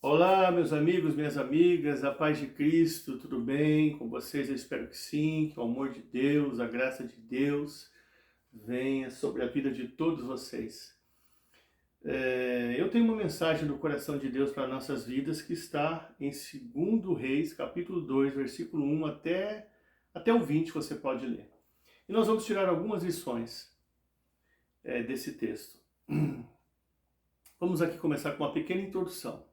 Olá, meus amigos, minhas amigas, a paz de Cristo, tudo bem com vocês? Eu espero que sim, que o amor de Deus, a graça de Deus venha sobre a vida de todos vocês. Eu tenho uma mensagem do coração de Deus para nossas vidas que está em 2 Reis, capítulo 2, versículo 1 até o 20, você pode ler. E nós vamos tirar algumas lições desse texto. Vamos aqui começar com uma pequena introdução.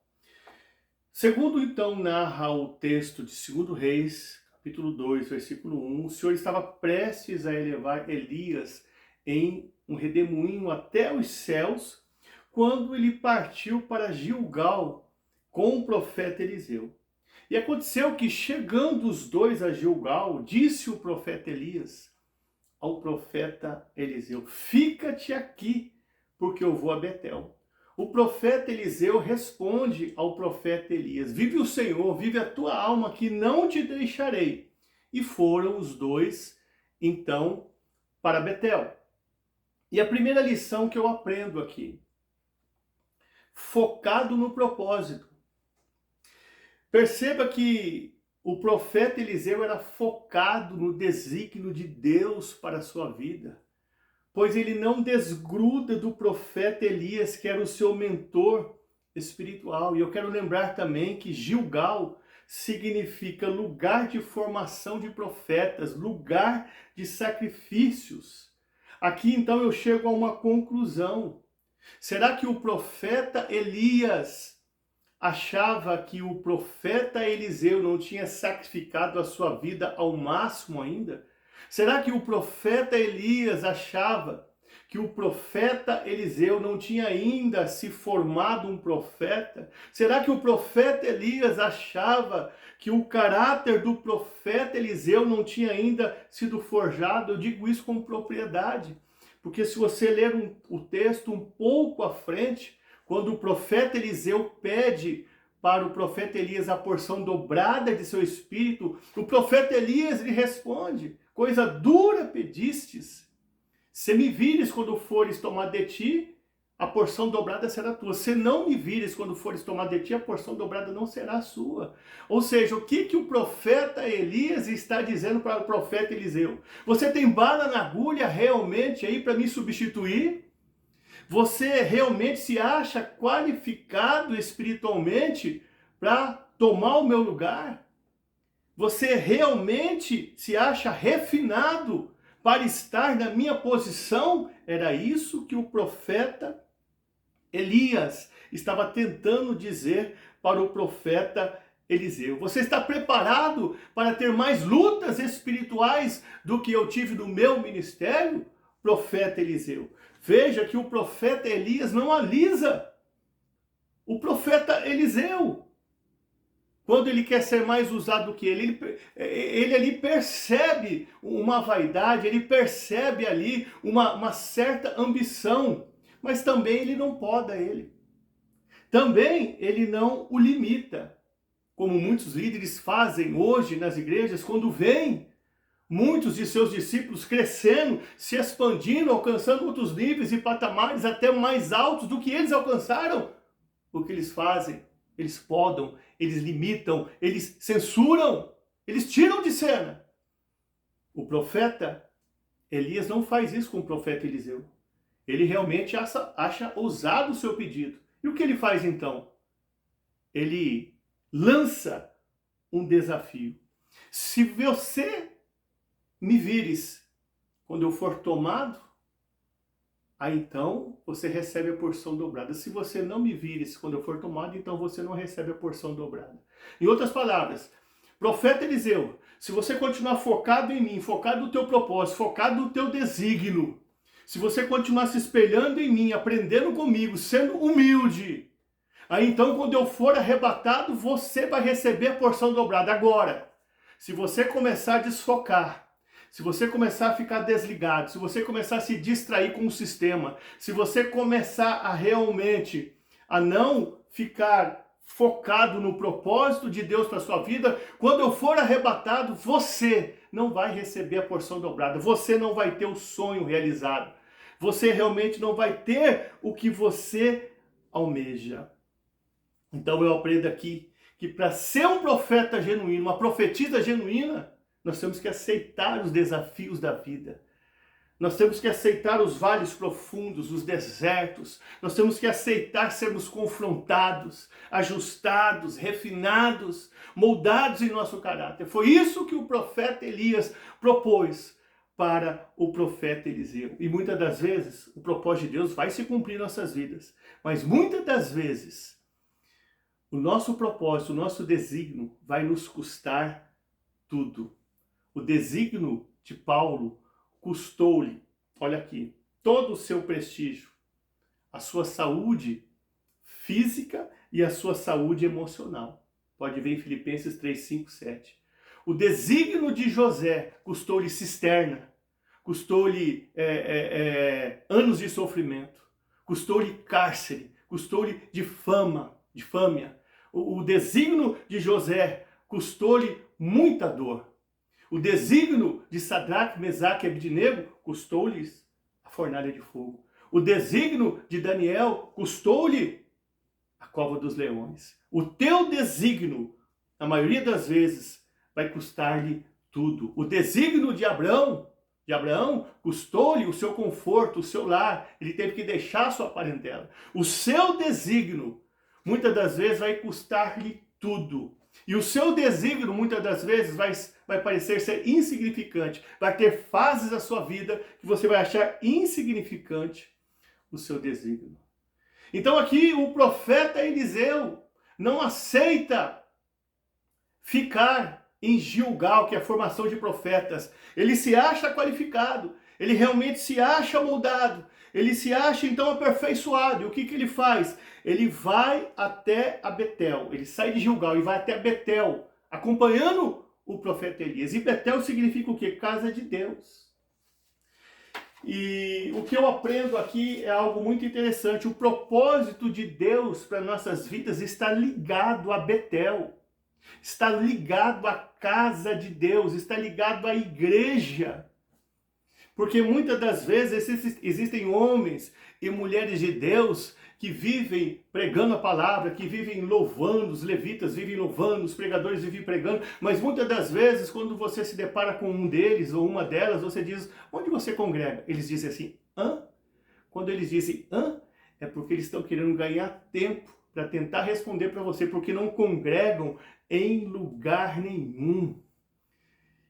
Segundo então narra o texto de 2 Reis, capítulo 2, versículo 1, o Senhor estava prestes a elevar Elias em um redemoinho até os céus, quando ele partiu para Gilgal com o profeta Eliseu. E aconteceu que, chegando os dois a Gilgal, disse o profeta Elias ao profeta Eliseu: fica-te aqui, porque eu vou a Betel. O profeta Eliseu responde ao profeta Elias: vive o Senhor, vive a tua alma, que não te deixarei. E foram os dois, então, para Betel. E a primeira lição que eu aprendo aqui: focado no propósito. Perceba que o profeta Eliseu era focado no desígnio de Deus para a sua vida, pois ele não desgruda do profeta Elias, que era o seu mentor espiritual. E eu quero lembrar também que Gilgal significa lugar de formação de profetas, lugar de sacrifícios. Aqui então eu chego a uma conclusão. Será que o profeta Elias achava que o profeta Eliseu não tinha sacrificado a sua vida ao máximo ainda? Será que o profeta Elias achava que o profeta Eliseu não tinha ainda se formado um profeta? Será que o profeta Elias achava que o caráter do profeta Eliseu não tinha ainda sido forjado? Eu digo isso com propriedade, porque se você ler o texto um pouco à frente, quando o profeta Eliseu pede para o profeta Elias a porção dobrada de seu espírito, o profeta Elias lhe responde: coisa dura pedistes. Se me vires quando fores tomar de ti, a porção dobrada será tua. Se não me vires quando fores tomar de ti, a porção dobrada não será sua. Ou seja, o que o profeta Elias está dizendo para o profeta Eliseu? Você tem bala na agulha realmente aí para me substituir? Você realmente se acha qualificado espiritualmente para tomar o meu lugar? Você realmente se acha refinado para estar na minha posição? Era isso que o profeta Elias estava tentando dizer para o profeta Eliseu. Você está preparado para ter mais lutas espirituais do que eu tive no meu ministério, profeta Eliseu? Veja que o profeta Elias não alisa o profeta Eliseu quando ele quer ser mais usado do que ele ali percebe uma vaidade, ele percebe ali uma certa ambição, mas também ele não poda ele. Também ele não o limita, como muitos líderes fazem hoje nas igrejas, quando vêm muitos de seus discípulos crescendo, se expandindo, alcançando outros níveis e patamares até mais altos do que eles alcançaram. O que eles fazem? Eles podam, eles limitam, eles censuram, eles tiram de cena. O profeta Elias não faz isso com o profeta Eliseu. Ele realmente acha ousado o seu pedido. E o que ele faz então? Ele lança um desafio. Se você me vires quando eu for tomado, aí então você recebe a porção dobrada. Se você não me vires quando eu for tomado, então você não recebe a porção dobrada. Em outras palavras, profeta Eliseu, se você continuar focado em mim, focado no teu propósito, focado no teu desígnio, se você continuar se espelhando em mim, aprendendo comigo, sendo humilde, aí então quando eu for arrebatado, você vai receber a porção dobrada. Agora, se você começar a desfocar, se você começar a ficar desligado, se você começar a se distrair com o sistema, se você começar a realmente a não ficar focado no propósito de Deus para a sua vida, quando eu for arrebatado, você não vai receber a porção dobrada, você não vai ter o sonho realizado, você realmente não vai ter o que você almeja. Então eu aprendo aqui que para ser um profeta genuíno, uma profetisa genuína, nós temos que aceitar os desafios da vida. Nós temos que aceitar os vales profundos, os desertos. Nós temos que aceitar sermos confrontados, ajustados, refinados, moldados em nosso caráter. Foi isso que o profeta Elias propôs para o profeta Eliseu. E muitas das vezes o propósito de Deus vai se cumprir em nossas vidas. Mas muitas das vezes o nosso propósito, o nosso desígnio vai nos custar tudo. O desígnio de Paulo custou-lhe, olha aqui, todo o seu prestígio, a sua saúde física e a sua saúde emocional. Pode ver em Filipenses 3, 5, 7. O desígnio de José custou-lhe cisterna, custou-lhe anos de sofrimento, custou-lhe cárcere, custou-lhe difâmia. O desígnio de José custou-lhe muita dor. O desígnio de Sadraque, Mesaque e Abednego custou-lhes a fornalha de fogo. O desígnio de Daniel custou-lhe a cova dos leões. O teu desígnio, na maioria das vezes, vai custar-lhe tudo. O desígnio de Abraão custou-lhe o seu conforto, o seu lar. Ele teve que deixar a sua parentela. O seu desígnio, muitas das vezes, vai custar-lhe tudo. E o seu desígnio, muitas das vezes, vai parecer ser insignificante. Vai ter fases da sua vida que você vai achar insignificante o seu desígnio. Então aqui o profeta Eliseu não aceita ficar em Gilgal, que é a formação de profetas. Ele se acha qualificado, ele realmente se acha moldado, ele se acha então aperfeiçoado. E o que ele faz? Ele vai até a Betel, ele sai de Gilgal e vai até Betel, acompanhando o profeta Elias. E Betel significa o quê? Casa de Deus. E o que eu aprendo aqui é algo muito interessante. O propósito de Deus para nossas vidas está ligado a Betel, está ligado à casa de Deus, está ligado à igreja. Porque muitas das vezes existem homens e mulheres de Deus que vivem pregando a palavra, que vivem louvando, os levitas vivem louvando, os pregadores vivem pregando, mas muitas das vezes, quando você se depara com um deles ou uma delas, você diz, onde você congrega? Eles dizem assim, hã? Quando eles dizem hã, é porque eles estão querendo ganhar tempo para tentar responder para você, porque não congregam em lugar nenhum.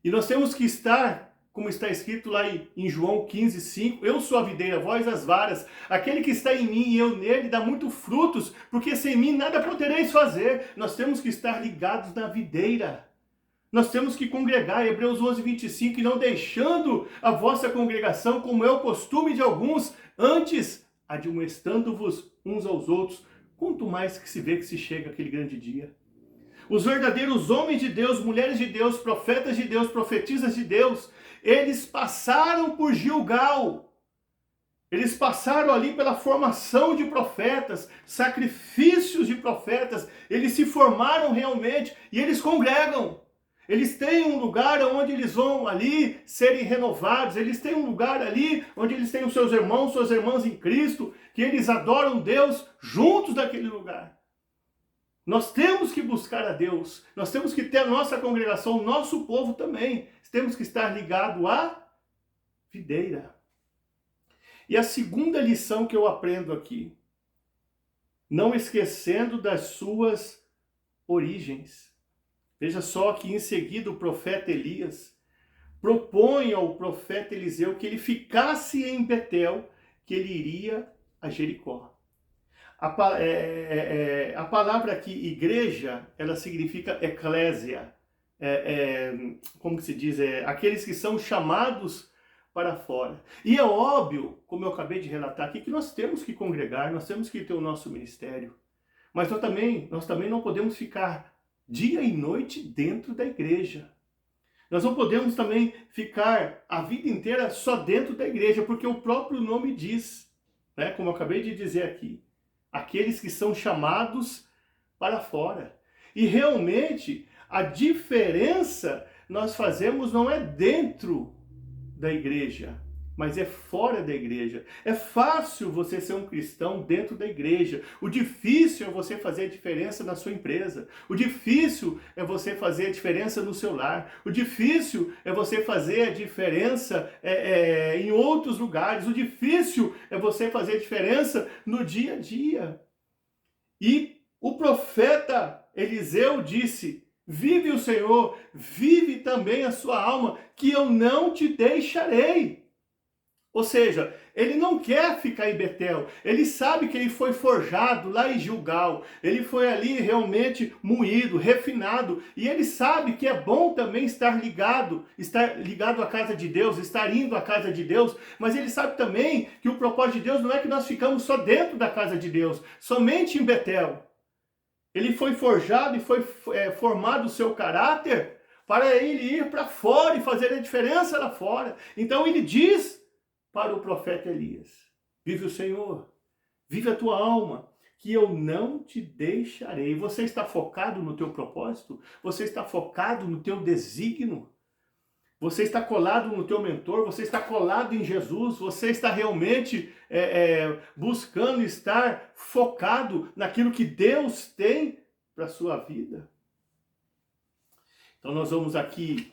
E nós temos que estar, como está escrito lá em João 15, 5, eu sou a videira, vós as varas, aquele que está em mim e eu nele dá muito frutos, porque sem mim nada podereis fazer. Nós temos que estar ligados na videira. Nós temos que congregar, Hebreus 11, 25, e não deixando a vossa congregação, como é o costume de alguns, antes admoestando-vos uns aos outros, quanto mais que se vê que se chega aquele grande dia. Os verdadeiros homens de Deus, mulheres de Deus, profetas de Deus, profetisas de Deus, eles passaram por Gilgal. Eles passaram ali pela formação de profetas, sacrifícios de profetas. Eles se formaram realmente e eles congregam. Eles têm um lugar onde eles vão ali serem renovados. Eles têm um lugar ali onde eles têm os seus irmãos, suas irmãs em Cristo, que eles adoram Deus juntos naquele lugar. Nós temos que buscar a Deus, nós temos que ter a nossa congregação, o nosso povo também. Temos que estar ligado à videira. E a segunda lição que eu aprendo aqui, não esquecendo das suas origens. Veja só que em seguida o profeta Elias propõe ao profeta Eliseu que ele ficasse em Betel, que ele iria a Jericó. A palavra aqui, igreja, ela significa eclésia. Como que se diz? Aqueles que são chamados para fora. E é óbvio, como eu acabei de relatar aqui, que nós temos que congregar, nós temos que ter o nosso ministério. Mas nós também não podemos ficar dia e noite dentro da igreja. Nós não podemos também ficar a vida inteira só dentro da igreja, porque o próprio nome diz, né, como eu acabei de dizer aqui, aqueles que são chamados para fora. E realmente, a diferença nós fazemos não é dentro da igreja, mas é fora da igreja. É fácil você ser um cristão dentro da igreja. O difícil é você fazer a diferença na sua empresa. O difícil é você fazer a diferença no seu lar. O difícil é você fazer a diferença em outros lugares. O difícil é você fazer a diferença no dia a dia. E o profeta Eliseu disse: vive o Senhor, vive também a sua alma, que eu não te deixarei. Ou seja, ele não quer ficar em Betel. Ele sabe que ele foi forjado lá em Gilgal. Ele foi ali realmente moído, refinado. E ele sabe que é bom também estar ligado à casa de Deus, estar indo à casa de Deus. Mas ele sabe também que o propósito de Deus não é que nós ficamos só dentro da casa de Deus, somente em Betel. Ele foi forjado e foi formado o seu caráter para ele ir para fora e fazer a diferença lá fora. Então ele diz para o profeta Elias: vive o Senhor, vive a tua alma, que eu não te deixarei. Você está focado no teu propósito? Você está focado no teu desígnio? Você está colado no teu mentor? Você está colado em Jesus? Você está realmente buscando estar focado naquilo que Deus tem para a sua vida? Então nós vamos aqui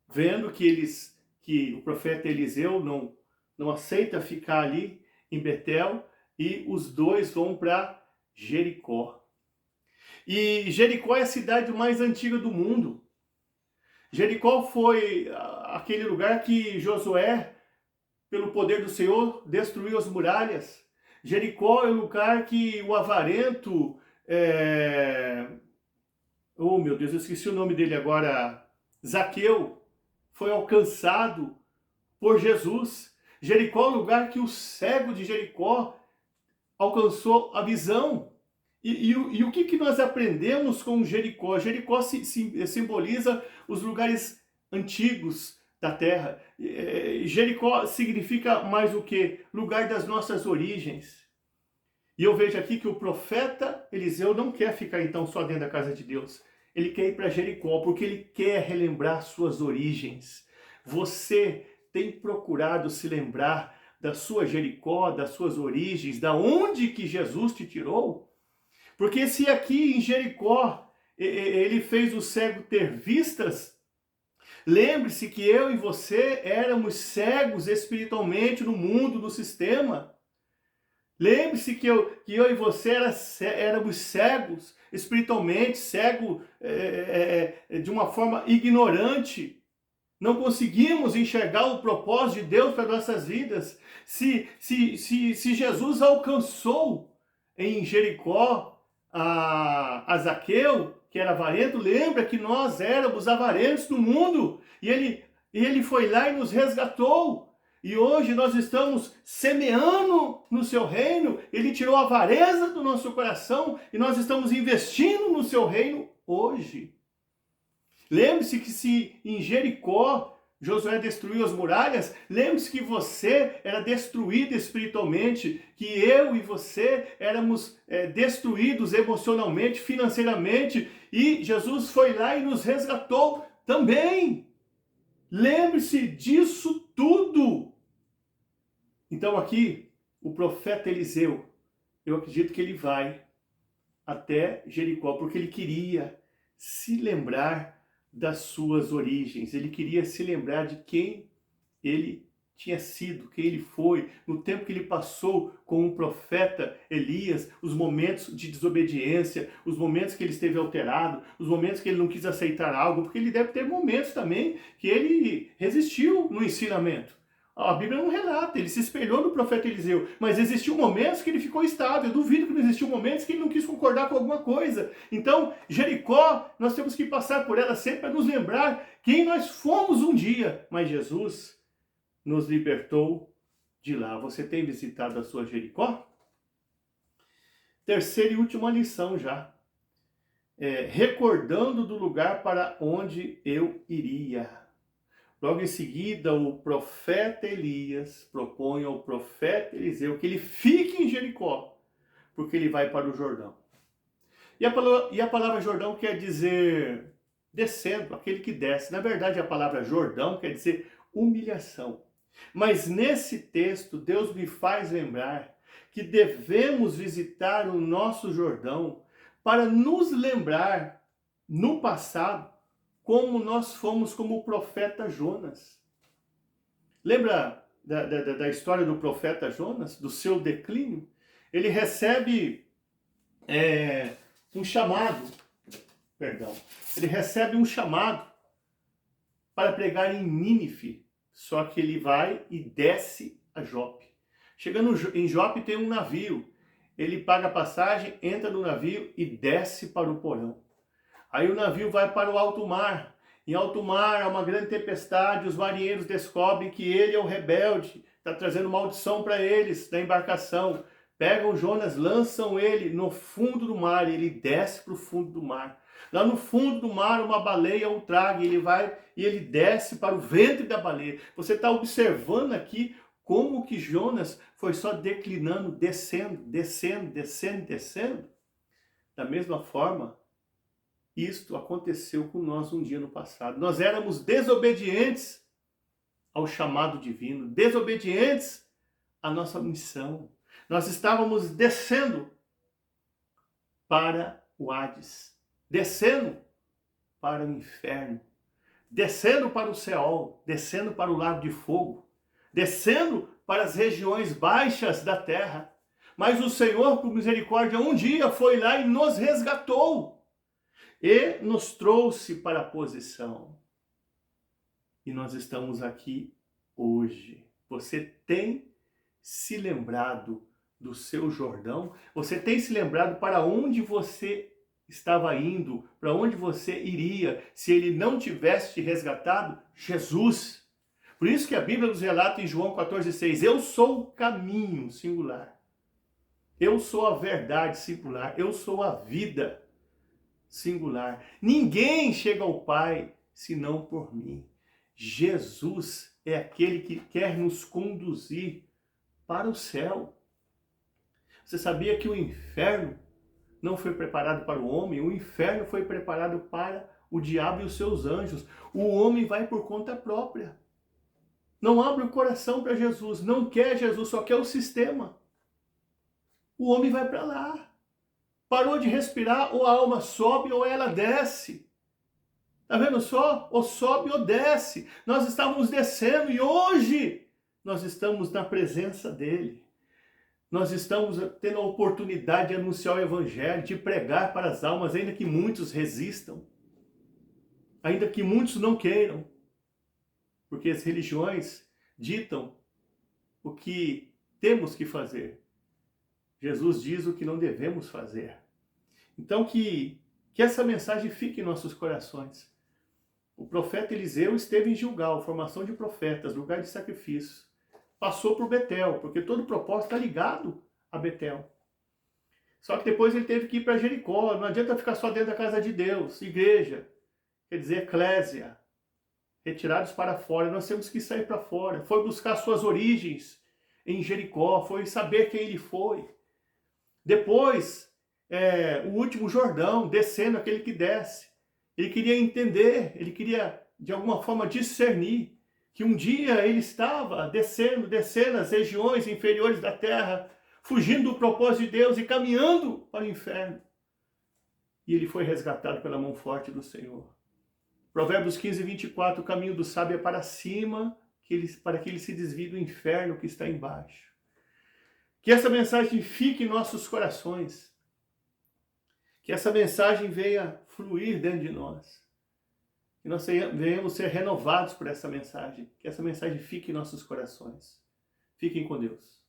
vendo que o profeta Eliseu não aceita ficar ali em Betel, e os dois vão para Jericó. E Jericó é a cidade mais antiga do mundo. Jericó foi aquele lugar que Josué, pelo poder do Senhor, destruiu as muralhas. Jericó é o lugar que o avarento, oh meu Deus, eu esqueci o nome dele agora, Zaqueu, foi alcançado por Jesus. Jericó é o lugar que o cego de Jericó alcançou a visão. E o que nós aprendemos com Jericó? Jericó simboliza os lugares antigos da terra. Jericó significa mais o que? Lugar das nossas origens. E eu vejo aqui que o profeta Eliseu não quer ficar então só dentro da casa de Deus. Ele quer ir para Jericó porque ele quer relembrar suas origens. Você tem procurado se lembrar da sua Jericó, das suas origens, da onde que Jesus te tirou? Porque se aqui em Jericó ele fez o cego ter vistas, lembre-se que eu e você éramos cegos espiritualmente no mundo, no sistema. Lembre-se que eu e você éramos cegos espiritualmente, cego de uma forma ignorante. Não conseguimos enxergar o propósito de Deus para nossas vidas. Se Jesus alcançou em Jericó a Zaqueu, que era avarento, lembra que nós éramos avarentos no mundo, e ele foi lá e nos resgatou, e hoje nós estamos semeando no seu reino. Ele tirou a avareza do nosso coração, e nós estamos investindo no seu reino hoje. Lembre-se que se em Jericó Josué destruiu as muralhas, lembre-se que você era destruído espiritualmente, que eu e você éramos destruídos emocionalmente, financeiramente, e Jesus foi lá e nos resgatou também. Lembre-se disso tudo. Então aqui, o profeta Eliseu, eu acredito que ele vai até Jericó, porque ele queria se lembrar das suas origens. Ele queria se lembrar de quem ele tinha sido, quem ele foi, no tempo que ele passou com o profeta Elias, os momentos de desobediência, os momentos que ele esteve alterado, os momentos que ele não quis aceitar algo, porque ele deve ter momentos também que ele resistiu no ensinamento. A Bíblia não relata, ele se espelhou no profeta Eliseu, mas existiu momentos que ele ficou estável. Eu duvido que não existiu momentos que ele não quis concordar com alguma coisa. Então, Jericó, nós temos que passar por ela sempre para nos lembrar quem nós fomos um dia. Mas Jesus nos libertou de lá. Você tem visitado a sua Jericó? Terceira e última lição já. Recordando do lugar para onde eu iria. Logo em seguida, o profeta Elias propõe ao profeta Eliseu que ele fique em Jericó, porque ele vai para o Jordão. E a palavra Jordão quer dizer descendo, aquele que desce. Na verdade, a palavra Jordão quer dizer humilhação. Mas nesse texto, Deus me faz lembrar que devemos visitar o nosso Jordão para nos lembrar, no passado, como nós fomos como o profeta Jonas. Lembra da história do profeta Jonas, do seu declínio? Ele recebe um chamado, ele recebe um chamado para pregar em Nínive, só que ele vai e desce a Jope. Chegando em Jope tem um navio, ele paga a passagem, entra no navio e desce para o porão. Aí o navio vai para o alto mar. Em alto mar há uma grande tempestade, os marinheiros descobrem que ele é o rebelde, está trazendo maldição para eles da embarcação. Pegam Jonas, lançam ele no fundo do mar e ele desce para o fundo do mar. Lá no fundo do mar uma baleia o traga e ele vai e ele desce para o ventre da baleia. Você está observando aqui como que Jonas foi só declinando, descendo. Da mesma forma, isto aconteceu com nós um dia no passado. Nós éramos desobedientes ao chamado divino, desobedientes à nossa missão. Nós estávamos descendo para o Hades, descendo para o inferno, descendo para o Seol, descendo para o lago de fogo, descendo para as regiões baixas da terra. Mas o Senhor, por misericórdia, um dia foi lá e nos resgatou e nos trouxe para a posição. E nós estamos aqui hoje. Você tem se lembrado do seu Jordão? Você tem se lembrado para onde você estava indo? Para onde você iria se ele não tivesse te resgatado? Jesus. Por isso que a Bíblia nos relata em João 14,6, eu sou o caminho, singular. Eu sou a verdade, singular. Eu sou a vida, singular. Ninguém chega ao Pai senão por mim. Jesus é aquele que quer nos conduzir para o céu. Você sabia que o inferno não foi preparado para o homem? O inferno foi preparado para o diabo e os seus anjos. O homem vai por conta própria. Não abre o coração para Jesus, não quer Jesus, só quer o sistema. O homem vai para lá. Parou de respirar, ou a alma sobe ou ela desce. Está vendo só? Ou sobe ou desce. Nós estávamos descendo e hoje nós estamos na presença dele. Nós estamos tendo a oportunidade de anunciar o evangelho, de pregar para as almas, ainda que muitos resistam. Ainda que muitos não queiram. Porque as religiões ditam o que temos que fazer. Jesus diz o que não devemos fazer. Então que essa mensagem fique em nossos corações. O profeta Eliseu esteve em Gilgal, formação de profetas, lugar de sacrifício. Passou por Betel, porque todo o propósito está ligado a Betel. Só que depois ele teve que ir para Jericó. Não adianta ficar só dentro da casa de Deus, igreja, quer dizer, eclésia. Retirados para fora, nós temos que sair para fora. Foi buscar suas origens em Jericó, foi saber quem ele foi. Depois, o último Jordão, descendo, aquele que desce. Ele queria entender, ele queria de alguma forma discernir que um dia ele estava descendo as regiões inferiores da terra, fugindo do propósito de Deus e caminhando para o inferno. E ele foi resgatado pela mão forte do Senhor. Provérbios 15, 24, o caminho do sábio é para cima, para que ele se desvie do inferno que está embaixo. Que essa mensagem fique em nossos corações. Que essa mensagem venha fluir dentro de nós. Que nós venhamos ser renovados por essa mensagem. Que essa mensagem fique em nossos corações. Fiquem com Deus.